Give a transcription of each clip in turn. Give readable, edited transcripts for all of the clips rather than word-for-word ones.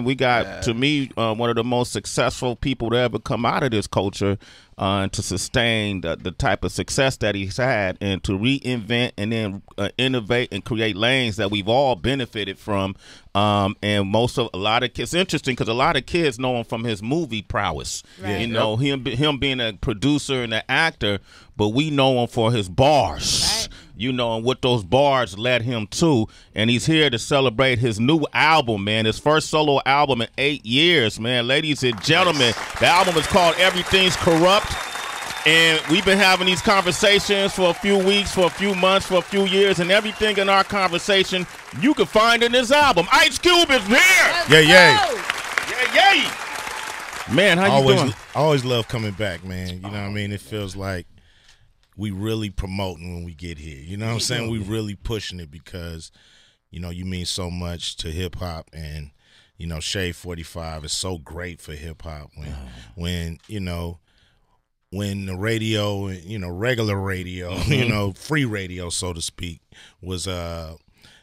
We got, to me, one of the most successful people to ever come out of this culture, to sustain the type of success that he's had, and to reinvent and then innovate and create lanes that we've all benefited from. And a lot of kids, it's interesting because a lot of kids know him from his movie prowess. Right. You know, him being a producer and an actor, but we know him for his bars. Right. You know, and what those bars led him to. And he's here to celebrate his new album, man. His first solo album in 8 years, man. Ladies and gentlemen, the album is called Everything's Corrupt. And we've been having these conversations for a few weeks, for a few months, for a few years, and everything in our conversation you can find in this album. Ice Cube is here. Yeah. Man, how you doing? I always love coming back, man. You know what I mean? It feels like we really promoting when we get here. You know what I'm saying? We really pushing it because, you know, you mean so much to hip hop, and, you know, Shade 45 is so great for hip hop when you know, when the radio, you know, regular radio, you know, free radio, so to speak, was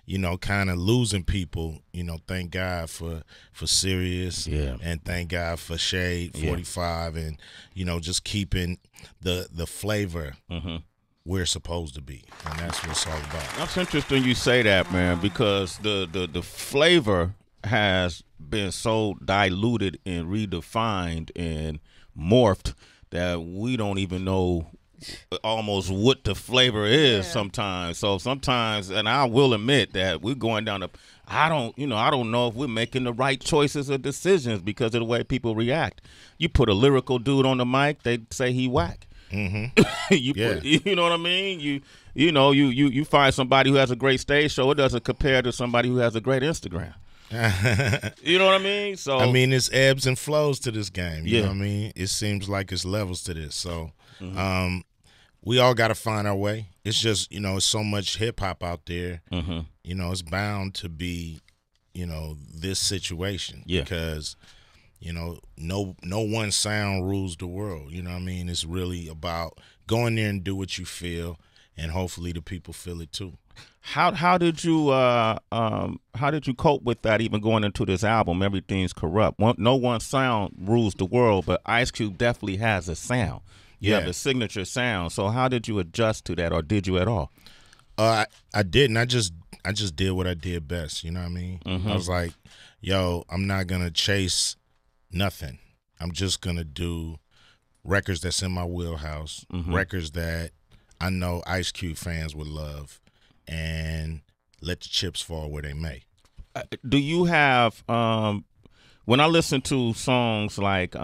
you know, kind of losing people. You know, thank God for Sirius, and thank God for Shade 45, and, you know, just keeping the flavor where it's supposed to be, and that's what it's all about. That's interesting you say that, man, because the flavor has been so diluted and redefined and morphed that we don't even know almost what the flavor is sometimes. So sometimes, and I will admit that we're going down I don't know if we're making the right choices or decisions because of the way people react. You put a lyrical dude on the mic, they say he whack. You know what I mean? You find somebody who has a great stage show, it doesn't compare to somebody who has a great Instagram. You know what I mean? So I mean, it's ebbs and flows to this game. You know what I mean? It seems like it's levels to this. So we all got to find our way. It's just, you know, it's so much hip hop out there. You know, it's bound to be, you know, this situation because, you know, no one sound rules the world. You know what I mean? It's really about going there and do what you feel, and hopefully the people feel it too. How did you cope with that, even going into this album, Everything's Corrupt? No one sound rules the world, but Ice Cube definitely has a sound. You have a signature sound. So how did you adjust to that, or did you at all? I didn't. I just did what I did best. You know what I mean? I was like, yo, I'm not gonna chase nothing. I'm just gonna do records that's in my wheelhouse, records that I know Ice Cube fans would love, and let the chips fall where they may. Do you have when I listen to songs like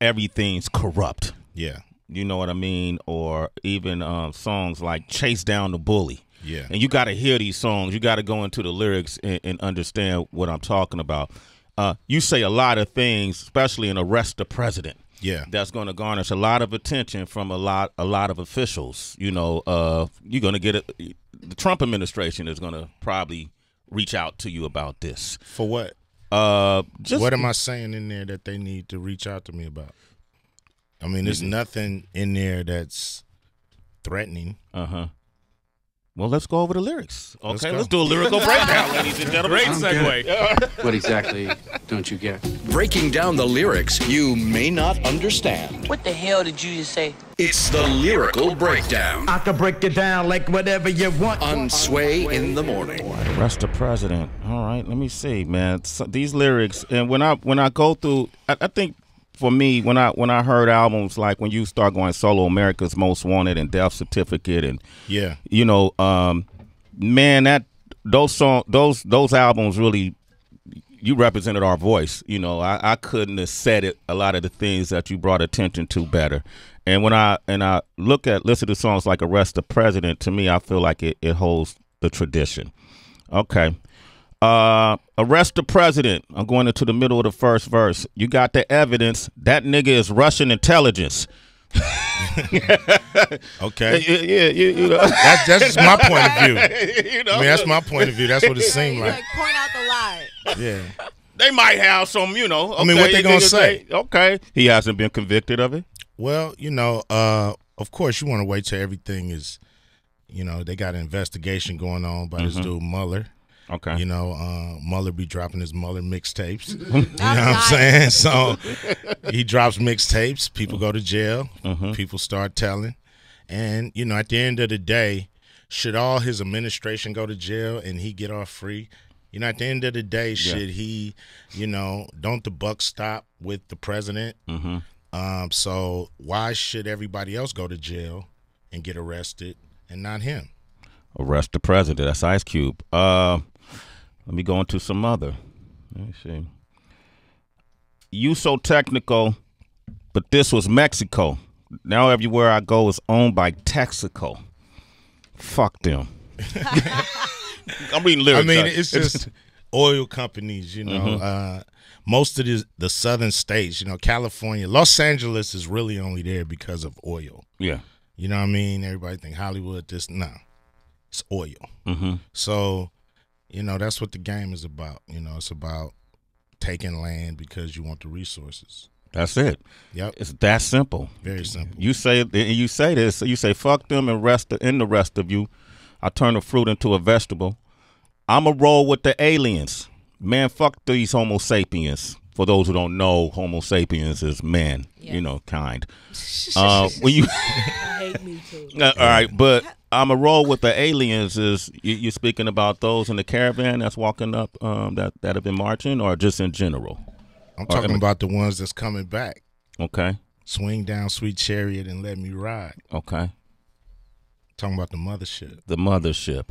Everything's Corrupt, you know what I mean, or even songs like Chase Down the Bully, and you got to hear these songs, you got to go into the lyrics and understand what I'm talking about. You say a lot of things, especially in Arrest the President, that's going to garnish a lot of attention from a lot of officials. You know, you're going to get it. The Trump administration is going to probably reach out to you about this. For what? What am I saying in there that they need to reach out to me about? I mean, there's nothing in there that's threatening. Well, let's go over the lyrics. Okay, let's do a lyrical breakdown, ladies and gentlemen. Great segue. What exactly don't you get? Breaking down the lyrics you may not understand. What the hell did you just say? It's the Lyrical Breakdown. I can break it down like whatever you want. On Sway in the Morning. Arrest the President. All right, let me see, man. So these lyrics, and when I go through, I think for me, when I heard albums like when you start going solo, America's Most Wanted and Death Certificate, and you know, man, that those albums really, you represented our voice. You know, I couldn't have said it, a lot of the things that you brought attention to better. And when I listen to songs like Arrest the President, to me, I feel like it holds the tradition. Okay. Arrest the President. I'm going into the middle of the first verse. You got the evidence. That nigga is Russian intelligence. Okay. You know. That's just my point of view. You know? I mean, that's my point of view. That's what it seemed like. Like, point out the lie. Yeah. They might have some, you know. Okay, I mean, what they gonna say? Okay. He hasn't been convicted of it. Well, you know, of course, you want to wait till everything is, you know, they got an investigation going on by this dude Mueller. Okay. You know, Muller be dropping his Muller mixtapes. You know what I'm saying? So he drops mixtapes. People go to jail. People start telling. And, you know, at the end of the day, should all his administration go to jail and he get off free? You know, at the end of the day, should he, you know, don't the buck stop with the president? So why should everybody else go to jail and get arrested and not him? Arrest the president. That's Ice Cube. Let me go into some other. Let me see. You so technical, but this was Mexico. Now everywhere I go is owned by Texaco. Fuck them. I'm reading lyrics. I mean, it's just oil companies, you know. Most of the southern states, you know, California, Los Angeles is really only there because of oil. Yeah. You know what I mean? Everybody think Hollywood, it's oil. So, you know, that's what the game is about. You know, it's about taking land because you want the resources. That's it. Yep. It's that simple. Very simple. You say this. You say fuck them and the rest of you. I turn a fruit into a vegetable. I'm a roll with the aliens. Man, fuck these Homo sapiens. For those who don't know, Homo sapiens is man, you know, kind. When you, I hate me too. all right, but I'm a roll with the aliens. Is you speaking about those in the caravan that's walking up, that have been marching, or just in general? I'm talking about the ones that's coming back. Okay. Swing down, sweet chariot, and let me ride. Okay. Talking about the mothership. The mothership.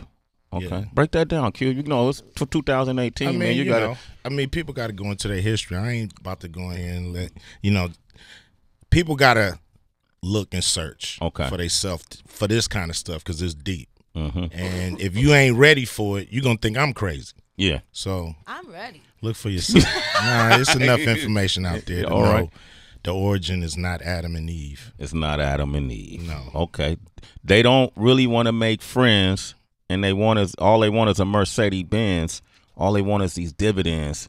Okay. Yeah. Break that down, Q. You know, it's for 2018, I mean, man. You gotta. know, I mean, people got to go into their history. I ain't about to go in here and let people got to look and search for themselves for this kind of stuff because it's deep. And if you ain't ready for it, you're gonna think I'm crazy. Yeah. So I'm ready. look for yourself. Nah, it's enough information out there to All know right. the origin is not Adam and Eve. It's not Adam and Eve. No. Okay. They don't really want to make friends, and all they want is a Mercedes Benz. All they want is these dividends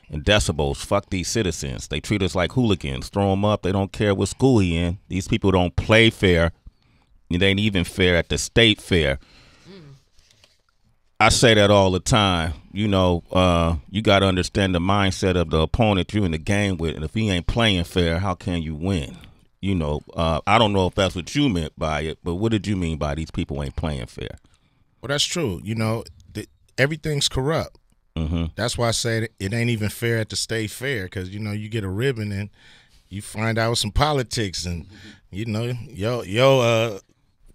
and decibels. Fuck these citizens. They treat us like hooligans. Throw them up. They don't care what school he in. These people don't play fair. It ain't even fair at the state fair. I say that all the time. You know, you got to understand the mindset of the opponent you're in the game with. And if he ain't playing fair, how can you win? You know, I don't know if that's what you meant by it, but what did you mean by these people ain't playing fair? Well, that's true. You know, everything's corrupt. That's why I said it ain't even fair at the state fair because, you know, you get a ribbon and you find out some politics and, you know, yo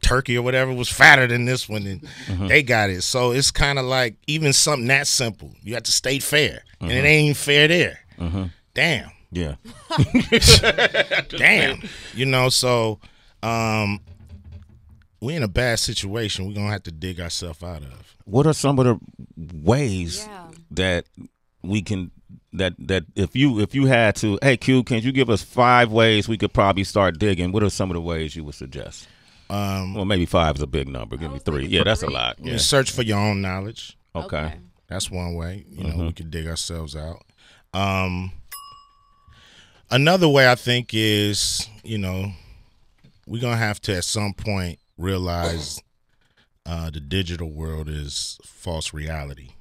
turkey or whatever was fatter than this one and they got it. So it's kind of like even something that simple. You got the state fair and it ain't even fair there. Damn. Yeah. Damn. You know, so we in a bad situation we're going to have to dig ourselves out of. What are some of the ways that we can that if you had to, hey Q, can you give us 5 ways we could probably start digging? What are some of the ways you would suggest? Well, maybe 5 is a big number. Give me 3. Yeah, that's a lot. Yeah. You search for your own knowledge. Okay. That's one way. You know, we could dig ourselves out. Another way I think is, you know, we're going to have to at some point realize the digital world is false reality.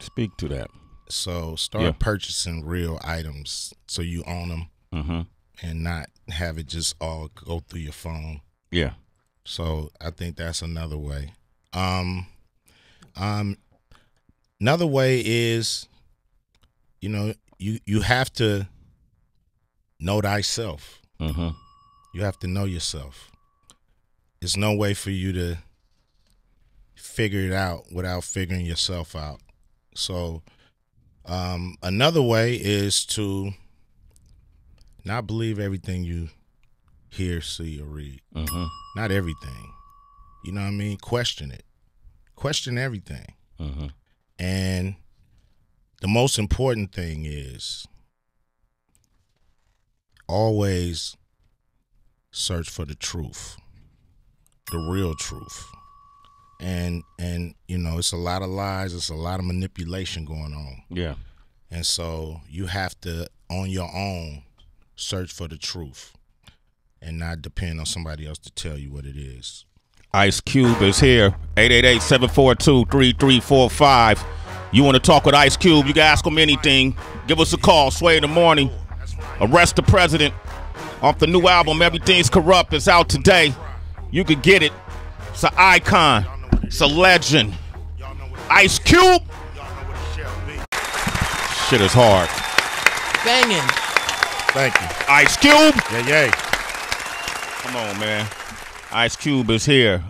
Speak to that. So start purchasing real items so you own them and not have it just all go through your phone. Yeah. So I think that's another way. Another way is, you know, you have to know thyself. You have to know yourself. There's no way for you to figure it out without figuring yourself out. So another way is to not believe everything you hear, see, or read. Not everything. You know what I mean? Question it. Question everything. And the most important thing is always search for the truth, the real truth. And you know, it's a lot of lies, it's a lot of manipulation going on. Yeah. And so you have to, on your own, search for the truth and not depend on somebody else to tell you what it is. Ice Cube is here. 888-742-3345. You want to talk with Ice Cube, you can ask him anything. Give us a call, Sway in the Morning. Arrest the President. Off the new album, Everything's Corrupt. It's out today. You can get it. It's an icon. It's a legend. Ice Cube. Shit is hard. Banging. Thank you. Ice Cube. Yeah. Come on, man. Ice Cube is here.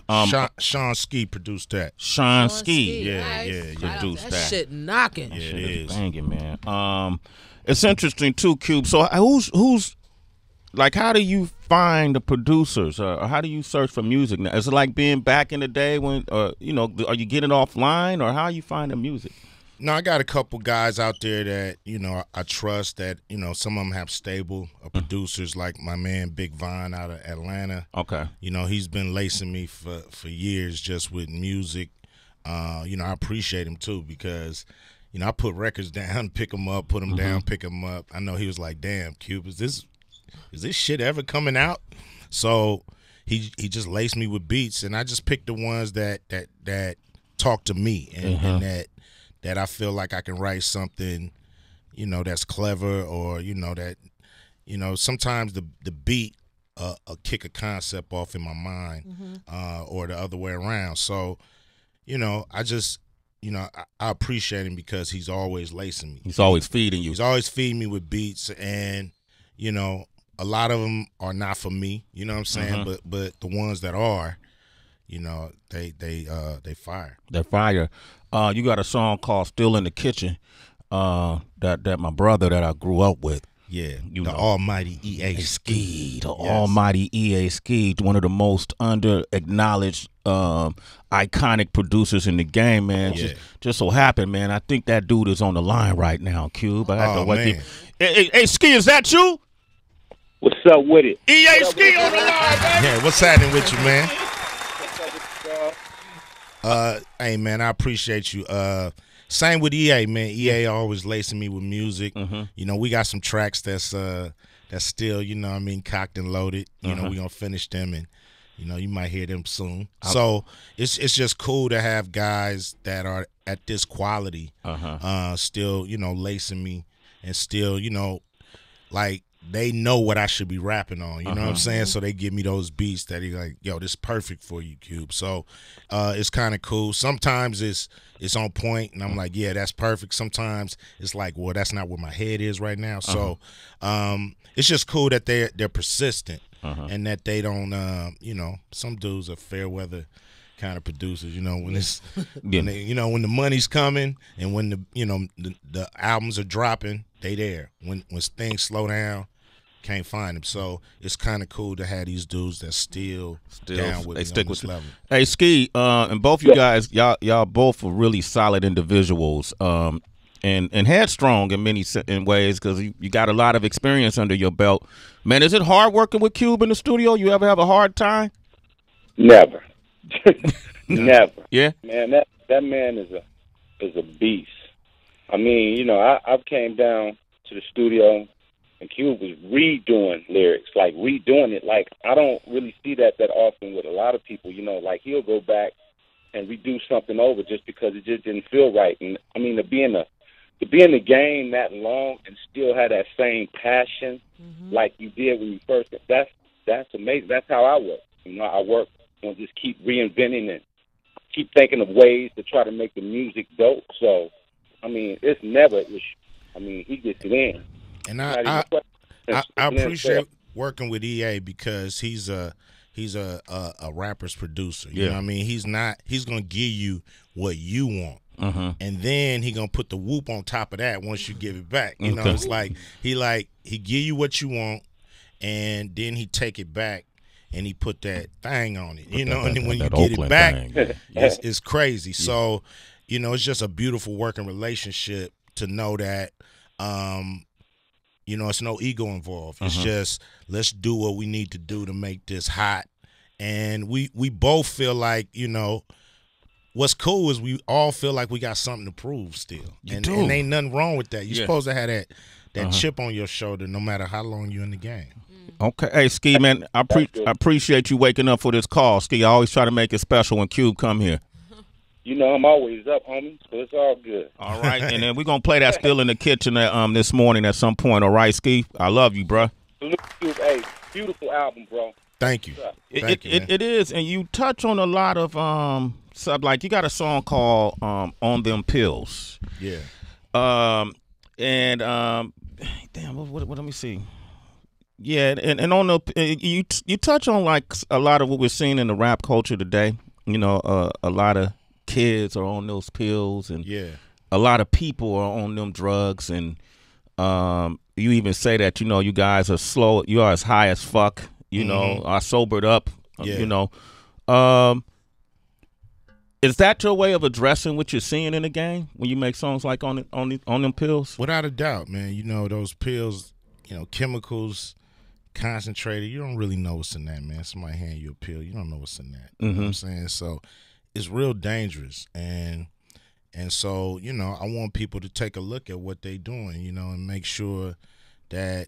Sean Ski produced that. Sean Ski. Yeah. Produced that. Shit knocking. Yeah, it is. Banging, man. It's interesting too, Cube. So who's like, how do you find the producers, or how do you search for music now? Is it like being back in the day when, are you getting offline, or how you find the music? No, I got a couple guys out there that, I trust that, some of them have stable producers, like my man Big Von out of Atlanta. Okay. He's been lacing me for years just with music. I appreciate him too, because, I put records down, pick them up, put them down, pick them up. I know he was like, damn, Cube, is this shit ever coming out? So he just laced me with beats, and I just picked the ones that talk to me and that I feel like I can write something, that's clever, or that, sometimes the beat kick a concept off in my mind, or the other way around. So, I just, I appreciate him because he's always lacing me. He's always feeding you. He's always feeding me with beats, and a lot of them are not for me. You know what I'm saying? But the ones that are, they fire. They're fire. You got a song called "Still in the Kitchen," that my brother that I grew up with. Yeah, the almighty E.A. Ski. The almighty E.A. Ski, one of the most under-acknowledged, iconic producers in the game, man. Yeah. Just so happened, man, I think that dude is on the line right now, Cube. I have to wait. Man. Hey, Ski, is that you? What's up with it? E.A. Ski on the line, man. Yeah, what's happening with you, man? Hey, man, I appreciate you. Same with EA, man. EA always lacing me with music. We got some tracks that's still, cocked and loaded. We're gonna finish them, and you might hear them soon. So it's just cool to have guys that are at this quality, still, lacing me, and still, like they know what I should be rapping on. You know what I'm saying? So they give me those beats that he like, yo, this is perfect for you, Cube. So it's kind of cool. Sometimes it's on point, and I'm like, yeah, that's perfect. Sometimes it's like, well, that's not where my head is right now. So it's just cool that they're persistent, and that they don't, some dudes are fair weather kind of producers. When it's when the money's coming, and when the albums are dropping, they there. When things slow down, can't find them. So it's kind of cool to have these dudes that still down with they me stick on with this level. Hey, Ski, and both you guys, y'all both are really solid individuals, and headstrong in many ways, because you got a lot of experience under your belt. Man, is it hard working with Cube in the studio? You ever have a hard time? Never. Never. Yeah? Man, that man is a beast. I mean, I've came down to the studio, and Cube was redoing lyrics, like redoing it. Like, I don't really see that often with a lot of people, like he'll go back and redo something over just because it just didn't feel right. And I mean, to be in the game that long and still have that same passion like you did when you first, that's amazing. That's how I work. I work on just keep reinventing and keep thinking of ways to try to make the music dope. So, I mean, it's never an issue. I mean, he gets it in. And I appreciate working with EA because he's a rapper's producer. You know what I mean? He's gonna give you what you want. And then he gonna put the whoop on top of that once you give it back. You know, it's like he give you what you want, and then he take it back and he put that thing on it. And then when you get it back, it's crazy. So, it's just a beautiful working relationship to know that it's no ego involved. It's just, let's do what we need to do to make this hot. And we both feel like, what's cool is we all feel like we got something to prove still. And ain't nothing wrong with that. You're supposed to have that chip on your shoulder no matter how long you're in the game. Okay. Hey, Ski, man, I appreciate you waking up for this call, Ski. I always try to make it special when Cube come here. I'm always up, homie, so it's all good. All right, and then we're going to play that Still in the Kitchen this morning at some point, all right, Ski? I love you, bro. Hey, beautiful album, bro. Thank you. It is, and you touch on a lot of stuff. Like you got a song called "On Them Pills." Yeah. Damn, what let me see. Yeah, and on the you touch on like a lot of what we're seeing in the rap culture today. A lot of kids are on those pills, and a lot of people are on them drugs, and you even say that you guys are slow. You are as high as fuck. Are sobered up. Yeah. Is that your way of addressing what you're seeing in the game when you make songs like on them pills? Without a doubt, man. Those pills, chemicals, concentrated. You don't really know what's in that, man. Somebody hand you a pill, you don't know what's in that. You know what I'm saying? So it's real dangerous, and so I want people to take a look at what they doing, and make sure that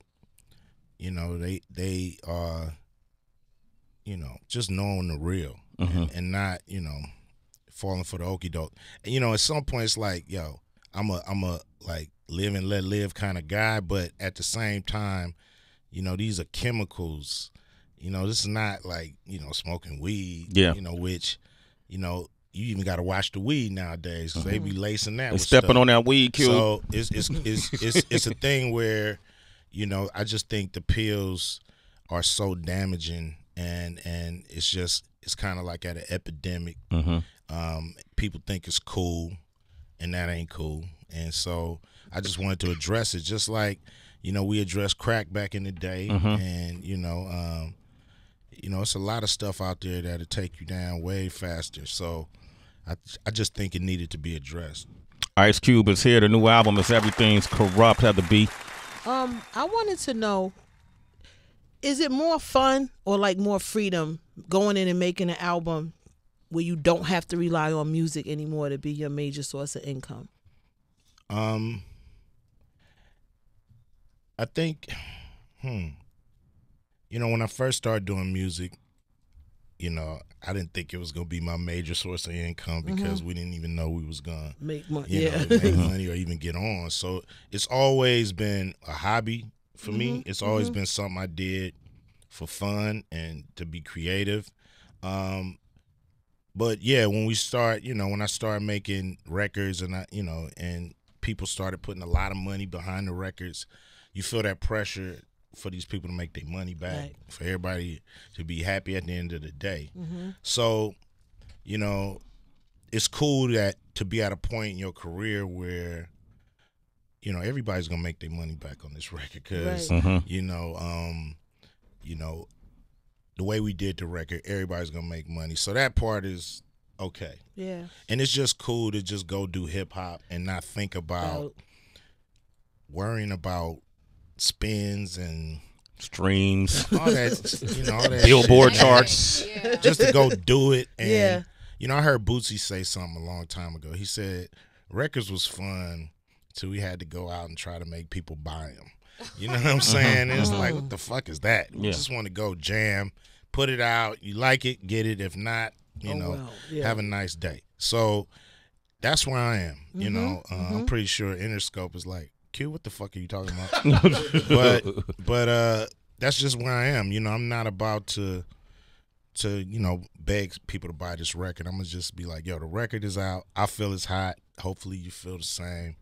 they are just knowing the real, and not falling for the okie doke. And at some point it's like, yo, I'm a like live and let live kind of guy, but at the same time, these are chemicals. This is not like smoking weed. Yeah. Which you even got to watch the weed nowadays because they be lacing that. And stepping stuff. On that weed, Q. So it's a thing where I just think the pills are so damaging, and it's kind of like at an epidemic. People think it's cool, and that ain't cool. And so I just wanted to address it, just like we addressed crack back in the day, and it's a lot of stuff out there that'll take you down way faster. So I just think it needed to be addressed. Ice Cube is here. The new album is Everything's Corrupt. Had to be. I wanted to know, is it more fun or like more freedom going in and making an album where you don't have to rely on music anymore to be your major source of income? I think, when I first started doing music, I didn't think it was going to be my major source of income because we didn't even know we was going to make money, make money or even get on. So it's always been a hobby for me. It's always been something I did for fun and to be creative. But yeah, when we start, when I started making records and and people started putting a lot of money behind the records, you feel that pressure for these people to make their money back, right, for everybody to be happy at the end of the day. So, it's cool to be at a point in your career where, everybody's gonna make their money back on this record because, right, the way we did the record, everybody's gonna make money. So that part is okay. Yeah. And it's just cool to just go do hip hop and not think about worrying about spins and streams, all that, all that Billboard shit, charts, just to go do it. And yeah. I heard Bootsy say something a long time ago. He said records was fun till we had to go out and try to make people buy them. You know what I'm saying? It's like, what the fuck is that? We just want to go jam, put it out. You like it, get it. If not, have a nice day. So that's where I am. I'm pretty sure Interscope is like, Q, what the fuck are you talking about? but that's just where I am. I'm not about to beg people to buy this record. I'm gonna just be like, yo, the record is out. I feel it's hot. Hopefully you feel the same.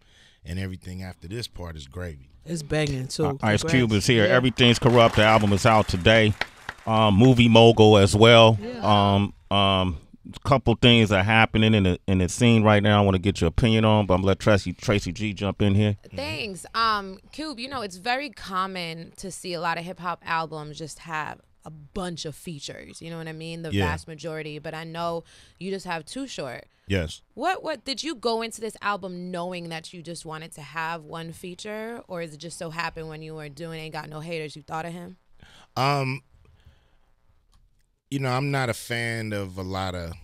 And everything after this part is gravy. It's banging too. Ice Cube is here. Yeah. Everything's Corrupt. The album is out today. Movie mogul as well. Yeah. A couple things are happening in the scene right now. I want to get your opinion on, but I'm gonna let Tracy G jump in here. Thanks. Cube, it's very common to see a lot of hip hop albums just have a bunch of features. You know what I mean? The vast majority. But I know you just have Too Short. Yes. What did you go into this album knowing that you just wanted to have one feature, or is it just so happened when you were doing Ain't Got No Haters you thought of him? I'm not a fan of a lot of,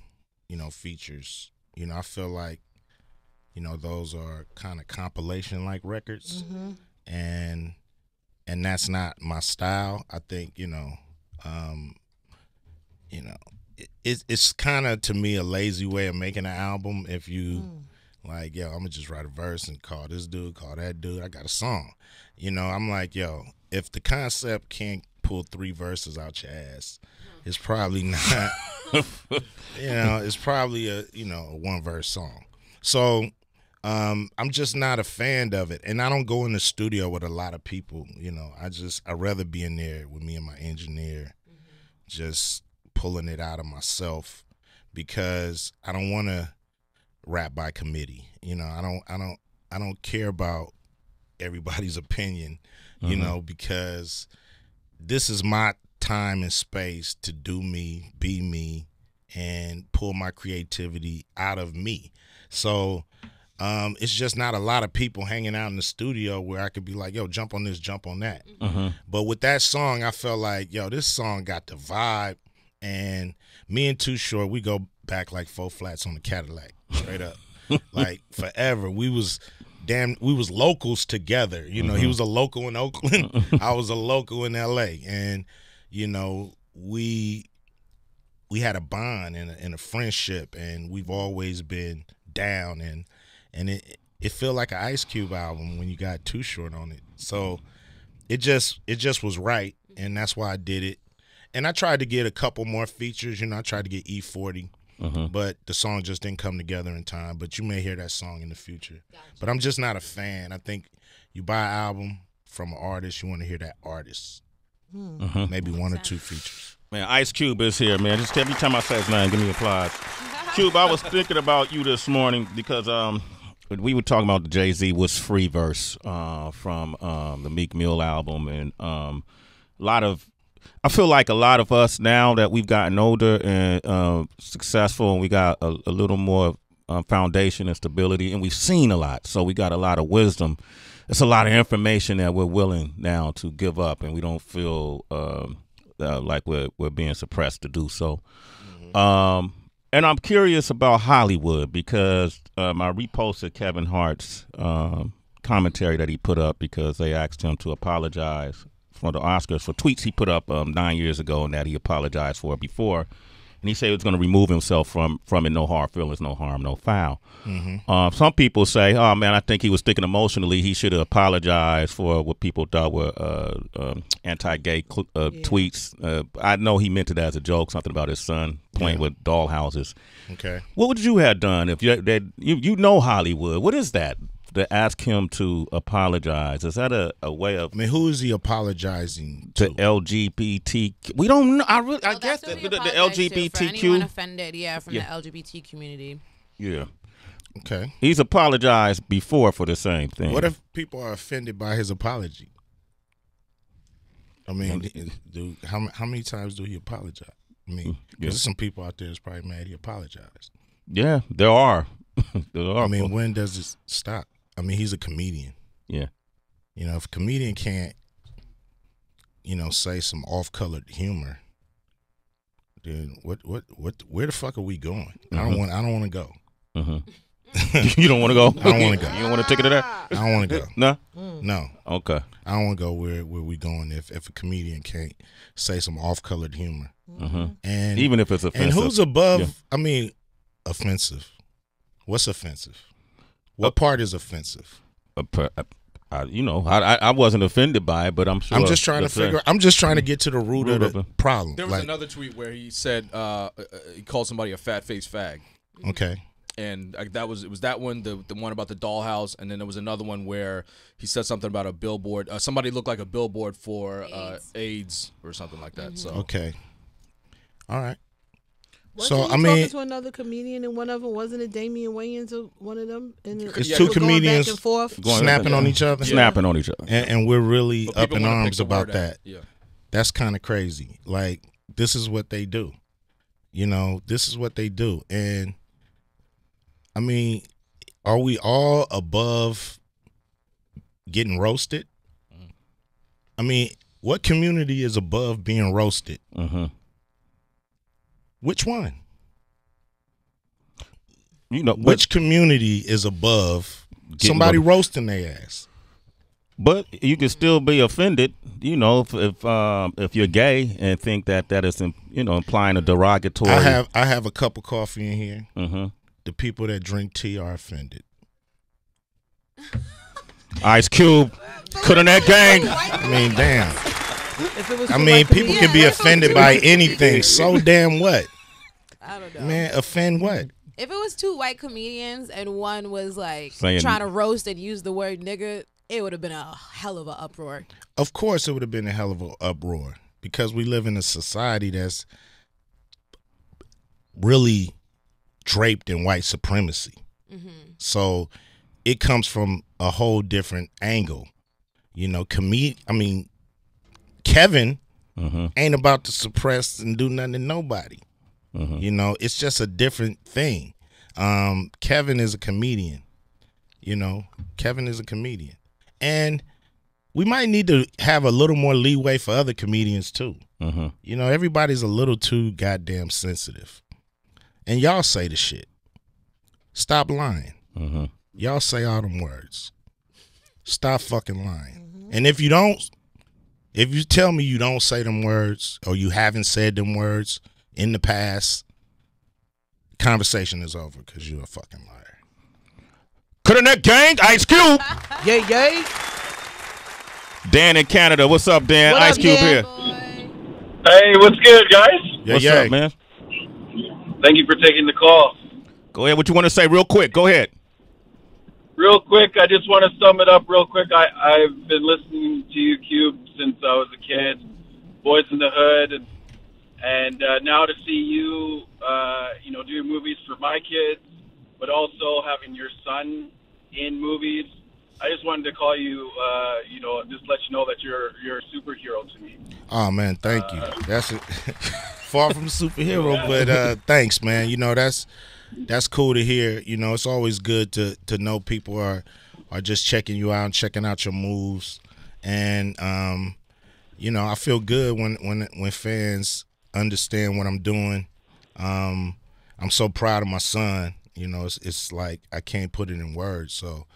features. I feel like, those are kind of compilation like records, and that's not my style. I think, it's kind of, to me, a lazy way of making an album. If you like, yo, I'm gonna just write a verse and call this dude, call that dude, I got a song. I'm like, yo, if the concept can't pull 3 verses out your ass, it's probably not. It's probably a 1-verse song. So I'm just not a fan of it, and I don't go in the studio with a lot of people. I'd rather be in there with me and my engineer, just pulling it out of myself, because I don't want to rap by committee. I don't care about everybody's opinion, because this is my time and space to do me, be me, and pull my creativity out of me. So it's just not a lot of people hanging out in the studio where I could be like, yo, jump on this, jump on that. But with that song, I felt like, yo, this song got the vibe. And me and Too Short, we go back like 4 flats on the Cadillac, straight up. Like forever. We was locals together. He was a local in Oakland. I was a local in LA. And, we had a bond and a friendship, and we've always been down, and it felt like an Ice Cube album when you got Too Short on it. So it just was right, and that's why I did it. And I tried to get a couple more features. I tried to get E40, but the song just didn't come together in time. But you may hear that song in the future. Gotcha. But I'm just not a fan. I think you buy an album from an artist, you want to hear that artist. Maybe 1 or 2 features. Man, Ice Cube is here, man. Just every time I say his name, give me applause. Cube, I was thinking about you this morning because we were talking about the Jay-Z Was Free verse from the Meek Mill album, and I feel like a lot of us now that we've gotten older and successful, and we got a little more foundation and stability, and we've seen a lot, so we got a lot of wisdom. It's a lot of information that we're willing now to give up, and we don't feel like we're being suppressed to do so. And I'm curious about Hollywood, because I reposted Kevin Hart's commentary that he put up because they asked him to apologize for the Oscars for tweets he put up 9 years ago, and that he apologized for before. And he said he was going to remove himself from it. No hard feelings, no harm, no foul. Some people say, oh, man, I think he was thinking emotionally. He should have apologized for what people thought were anti-gay tweets. I know he meant it as a joke, something about his son playing with doll houses. Okay. What would you have done if you know Hollywood? What is that? To ask him to apologize, is that a way of? I mean, who is he apologizing to? LGBT. We don't know. I guess the LGBTQ. For anyone offended, from the LGBT community. Yeah. Okay. He's apologized before for the same thing. What if people are offended by his apology? I mean, dude, how many times do he apologize? I mean, there's some people out there that's probably mad he apologized. Yeah, there are. I mean, when does it stop? I mean, he's a comedian. Yeah. If a comedian can't, say some off-colored humor, then where the fuck are we going? I don't want to go. You don't want to go? I don't want to go. You don't want a ticket to that? I don't want to go. No? No. Okay. I don't want to go where we going if a comedian can't say some off-colored humor. And even if it's offensive. And who's above, I mean, offensive. What's offensive? What part is offensive? I wasn't offended by it, but I'm sure. I'm just trying to get to the root of the problem. There was another tweet where he said he called somebody a fat-faced fag. Okay. And it was that one, the one about the dollhouse, and then there was another one where he said something about a billboard. Somebody looked like a billboard for AIDS or something like that. So okay. All right. Wasn't he talking to another comedian, and one of them, wasn't it Damian Wayans or one of them? And it's two comedians back and forth, snapping on each other. Snapping on each other. And we're really up in arms about that. Yeah. That's kind of crazy. Like, this is what they do. This is what they do. And, I mean, are we all above getting roasted? I mean, what community is above being roasted? Which one? Which community is above somebody roasting their ass? But you can still be offended, you know, if you're gay and think that is, you know, implying a derogatory. I have a cup of coffee in here. Mm-hmm. The people that drink tea are offended. Ice Cube, couldn't that gang? I mean, damn. I mean, people can be offended by anything. So damn what? I don't know. Man, offend what? If it was 2 white comedians and one was like Saying, trying to roast and use the word nigga, it would have been a hell of an uproar. Of course it would have been a hell of an uproar because we live in a society that's really draped in white supremacy. Mm-hmm. So it comes from a whole different angle. You know, Kevin ain't about to suppress and do nothing to nobody. Mm-hmm. You know, it's just a different thing. Kevin is a comedian. You know, Kevin is a comedian. And we might need to have a little more leeway for other comedians too. Mm-hmm. You know, everybody's a little too goddamn sensitive. And y'all say the shit. Stop lying. Mm-hmm. Y'all say all them words. Stop fucking lying. Mm-hmm. And if you tell me you don't say them words or you haven't said them words in the past, conversation is over because you're a fucking liar. Couldn't that gang? Ice Cube. Yay, yay. Dan in Canada. What's up, Dan? What Ice up, Cube Dan? here. Hey, what's good, guys? Yeah, What's yeah. up, man? Thank you for taking the call. Go ahead. What you want to say real quick? Go ahead. Real quick, I just want to sum it up real quick. I've been listening to you, Cube, since I was a kid. Boys in the Hood, and now to see you, do movies for my kids, but also having your son in movies. I just wanted to call you, just let you know that you're a superhero to me. Oh man, thank you. That's it. Far from a superhero, but thanks, man. You know, that's cool to hear. You know, it's always good to know people are just checking you out and checking out your moves. And I feel good when fans understand what I'm doing. I'm so proud of my son. You know, it's like I can't put it in words. So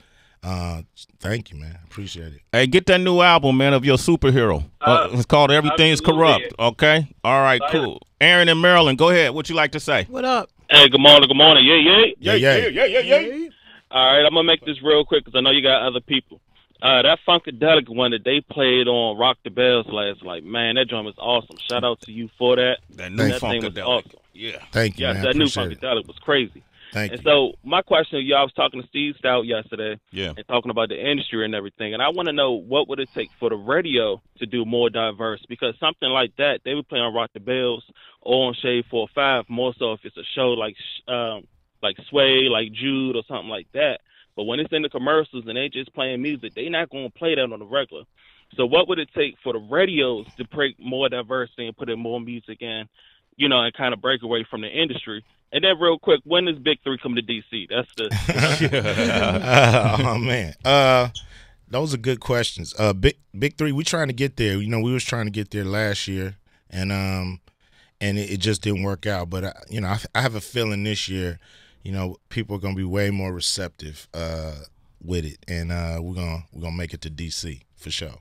thank you, man. Appreciate it. Hey, get that new album, man, of your superhero. It's called Everything's Corrupt. Okay? All right, cool. Aaron in Maryland, go ahead. What you like to say? What up? Hey, good morning. Yeah. Yeah. All right, I'm going to make this real quick because I know you got other people. That Funkadelic one that they played on Rock the Bells last night, man, that joint was awesome. Shout out to you for that. That new thing was awesome. Yeah. Thank you, yes, man. that new Appreciate it. Funkadelic was crazy. Thank you. And so my question to you, I was talking to Steve Stout yesterday and talking about the industry and everything, and I want to know what would it take for the radio to do more diverse, because something like that, they would play on Rock the Bells or on Shade 4-5, more so if it's a show like Sway, like Jude or something like that. But when it's in the commercials and they just playing music, they not going to play that on the regular. So what would it take for the radios to break more diversity and put in more music in, and kind of break away from the industry? And then real quick, when does Big 3 come to D.C.? That's the oh, man. Those are good questions. Big 3, we trying to get there. We was trying to get there last year, and it just didn't work out. But, I have a feeling this year, people are going to be way more receptive with it, and we're gonna make it to D.C. for sure.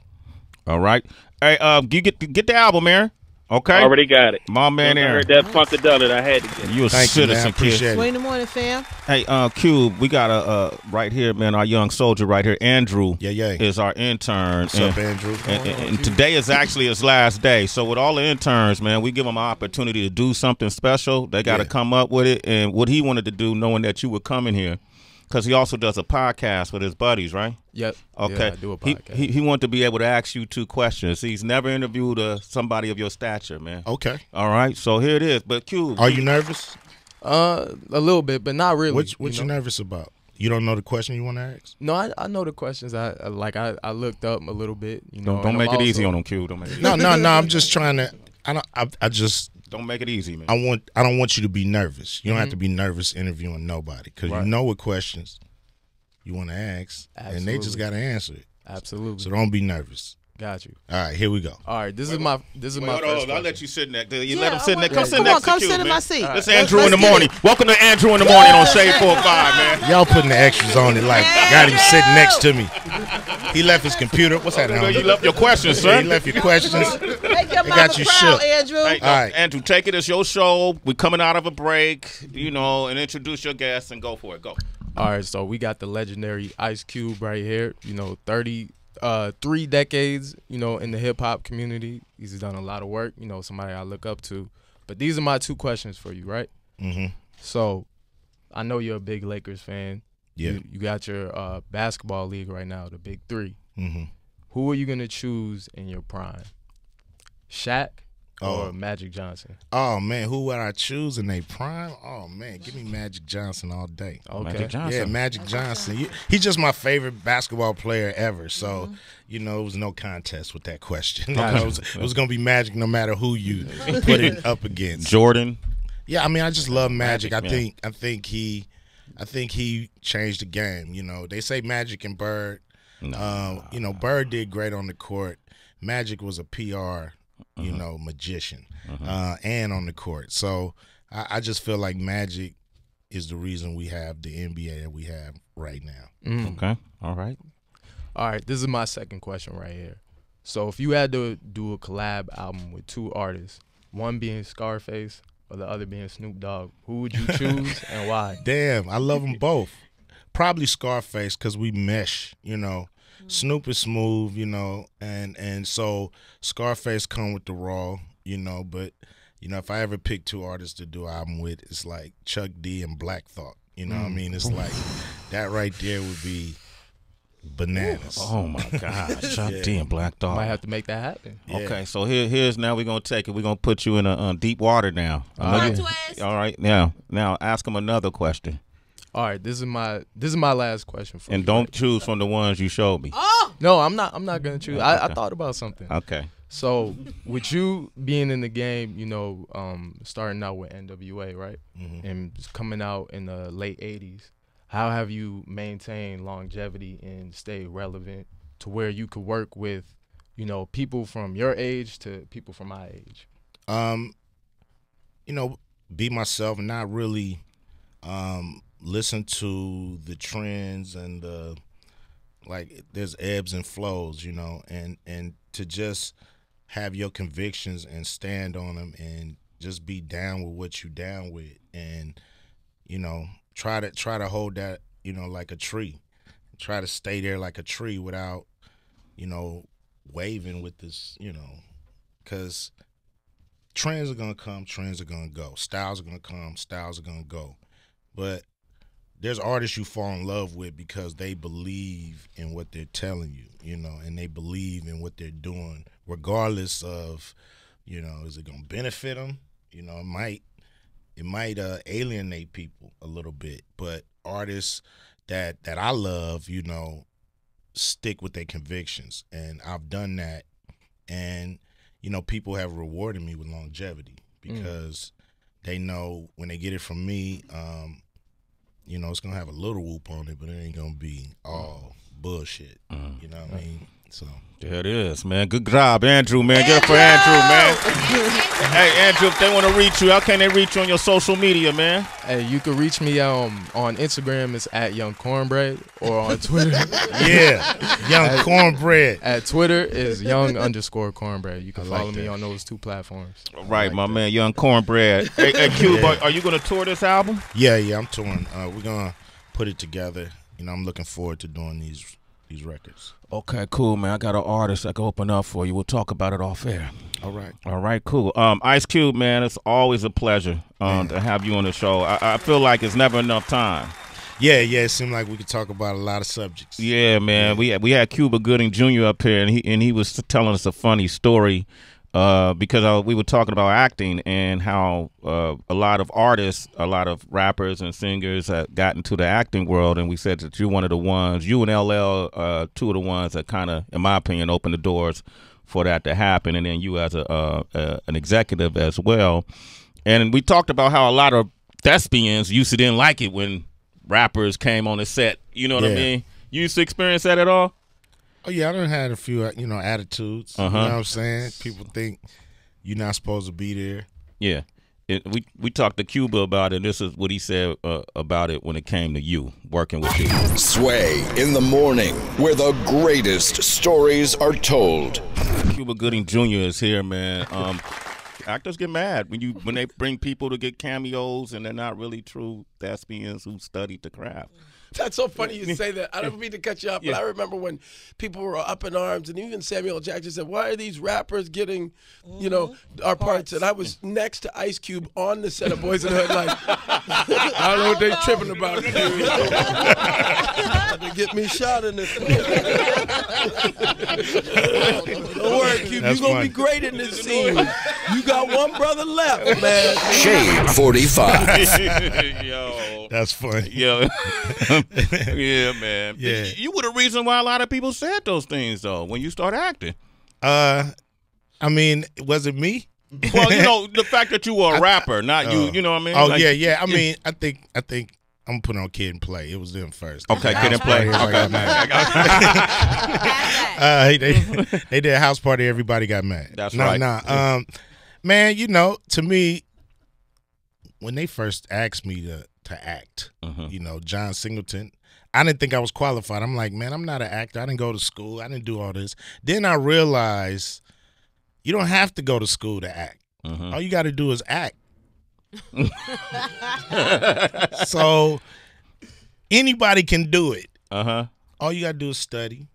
All right. Hey, you get the album, Aaron. Okay. Already got it. My man, Aaron. I heard that Funkadelic, I had to get it. You a citizen, kid. Sway in the morning, fam. Hey, Cube, we got right here, man, our young soldier right here, Andrew. Yeah. Is our intern. What's up, Andrew? And today is actually his last day. So with all the interns, man, we give them an opportunity to do something special. They got to come up with it. And what he wanted to do, knowing that you were coming here, because he also does a podcast with his buddies, right? Yep. Okay. Yeah, I do a podcast. He wanted to be able to ask you 2 questions. He's never interviewed somebody of your stature, man. Okay. All right. So here it is. But Q, are you nervous? A little bit, but not really. What you nervous about? You don't know the question you want to ask? No, I know the questions. I looked up a little bit. Don't make it easy on them, Q. Don't make it easy. No. I'm just trying to. I just. Don't make it easy, man. I don't want you to be nervous. You don't have to be nervous interviewing nobody, because you know what questions you want to ask, and they just got to answer it. Absolutely. So don't be nervous. Got you. All right, here we go. All right, this is my first question. I'll let you sit next. You Yeah, let him sit next. Come sit come next on, to come sit in my seat. This Andrew in the morning. Welcome to Andrew in the morning on Shade 405, man. Y'all putting the extras on it like got him sitting next to me. He left his computer. What's that? You left your questions, sir. He left your questions. Make your They mama got you proud, shook. Andrew. Hey, All right. Andrew, take it as your show. We're coming out of a break, and introduce your guests and go for it. Go. All right, so we got the legendary Ice Cube right here. 3 decades, in the hip hop community. He's done a lot of work. Somebody I look up to. But these are my 2 questions for you, right? Mm-hmm. So, I know you're a big Lakers fan. Yeah. You got your basketball league right now, the Big 3. Mm-hmm. Who are you gonna choose in your prime? Shaq or Magic Johnson? Oh man, who would I choose in their prime? Oh man, give me Magic Johnson all day. Okay. Magic Johnson. Yeah, Magic Johnson. He's just my favorite basketball player ever. So, it was no contest with that question. It was going to be Magic no matter who you put it up against. Jordan. Yeah, I mean, I just love Magic. I Magic, think he changed the game. They say Magic and Bird. Bird did great on the court. Magic was a PR, magician, and on the court. So I just feel like Magic is the reason we have the NBA that we have right now. Okay. All right. All right, this is my second question right here. So if you had to do a collab album with 2 artists, one being Scarface or the other being Snoop Dogg, who would you choose and why? Damn, I love them both. Probably Scarface because we mesh, Snoop is smooth, and so Scarface come with the raw, but if I ever pick 2 artists to do an album with, it's like Chuck D and Black Thought. What I mean? It's like that right there would be bananas. Oh my God, Chuck D and Black Thought. Might have to make that happen. Yeah. Okay, so here's now we're gonna take it. We're gonna put you in a deep water now. Twist. All right, now ask him another question. All right, this is my last question for you. And don't choose from the ones you showed me. No, I'm not gonna choose. I thought about something. Okay. So with you being in the game, starting out with NWA, right, and coming out in the late '80s, how have you maintained longevity and stay relevant to where you could work with, people from your age to people from my age? Be myself and not really listen to the trends and there's ebbs and flows, and to just have your convictions and stand on them and just be down with what you down with, and try to hold that like a tree, try to stay there like a tree without waving with this, because trends are gonna come, trends are gonna go, styles are gonna come, styles are gonna go, but there's artists you fall in love with because they believe in what they're telling you, and they believe in what they're doing, regardless of, is it gonna benefit them? It might alienate people a little bit, but artists that I love, stick with their convictions, and I've done that, and people have rewarded me with longevity because they know when they get it from me, it's gonna have a little whoop on it, but it ain't gonna be all bullshit. You know what I mean? So there it is, man. Good job, Andrew, man. Get up for Andrew, man. Hey, Andrew, if they want to reach you, how can they reach you on your social media, man? Hey, you can reach me on Instagram. It's @YoungCornbread, or on Twitter. Young Cornbread. At Twitter is young_cornbread. You can follow me on those 2 platforms. Right, my man, Young Cornbread. Hey, Cube, are you going to tour this album? Yeah, I'm touring. We're gonna put it together. I'm looking forward to doing these records. Okay, cool, man. I got an artist that can open up for you. We'll talk about it off air. All right. All right, cool. Ice Cube, man, it's always a pleasure to have you on the show. I feel like it's never enough time. Yeah. It seemed like we could talk about a lot of subjects. Yeah, man. We had Cuba Gooding Jr. up here, and he was telling us a funny story because we were talking about acting and how a lot of artists, a lot of rappers and singers got into the acting world, and we said that you're one of the ones, you and LL, 2 of the ones that kind of, in my opinion, opened the doors for that to happen, and then you as an executive as well. And we talked about how a lot of thespians used to didn't like it when rappers came on the set. You know what I mean? You used to experience that at all? Oh yeah, I done had a few, attitudes. You know what I'm saying? People think you're not supposed to be there. Yeah. We talked to Cuba about it. This is what he said about it when it came to you, working with you. Sway in the morning, where the greatest stories are told. Cuba Gooding Jr. is here, man. Actors get mad when they bring people to get cameos and they're not really true thespians who studied the craft. That's so funny you say that. I don't mean to cut you off, but I remember when people were up in arms, and even Samuel Jackson said, "Why are these rappers getting, our parts?" And I was next to Ice Cube on the set of Boys in the Hood, like, I don't know what they tripping about. They get me shot in this. Don't worry, Cube, you're gonna be great in this scene. You got one brother left, man. Shade 45. Yo, that's funny. Yo. Yeah, man. Yeah. You were the reason why a lot of people said those things, though, when you started acting. I mean, was it me? Well, the fact that you were a rapper, not you. You know what I mean? Oh, like, yeah. I mean, I think I'm gonna put on Kid and Play. It was them first. Okay, Kid and Play. Okay. They did a house party. Everybody got mad. That's right. Man, to me, when they first asked me to act, John Singleton, I didn't think I was qualified. I'm like, man, I'm not an actor. I didn't go to school. I didn't do all this. Then I realized you don't have to go to school to act. All you got to do is act. So anybody can do it. All you got to do is study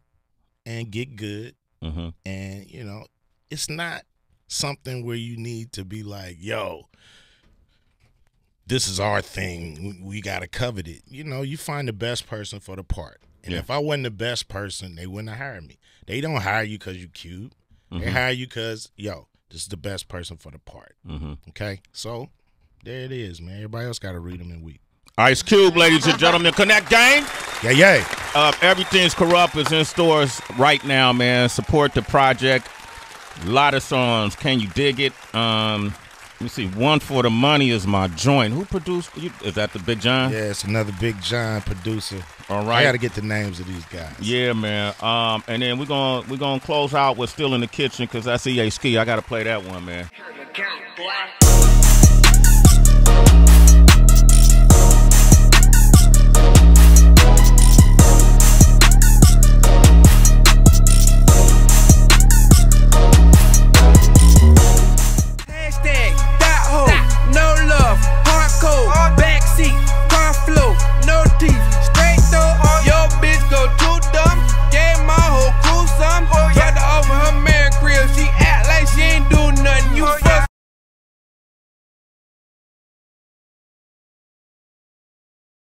and get good. And, it's not something where you need to be like, yo, this is our thing. We got to covet it. You find the best person for the part. And if I wasn't the best person, they wouldn't have hired me. They don't hire you because you cute. They hire you because, this is the best person for the part. Okay? So there it is, man. Everybody else got to read them and weep. Ice Cube, ladies and gentlemen. Connect Gang. Yeah. Everything's Corrupt is in stores right now, man. Support the project. A lot of songs. Can you dig it? Let me see. One for the Money is my joint. Who produced? Is that the Big John? Yeah, it's another Big John producer. All right. I got to get the names of these guys. Yeah, man. And then we're gonna close out with Still in the Kitchen because that's EA Ski. I got to play that one, man.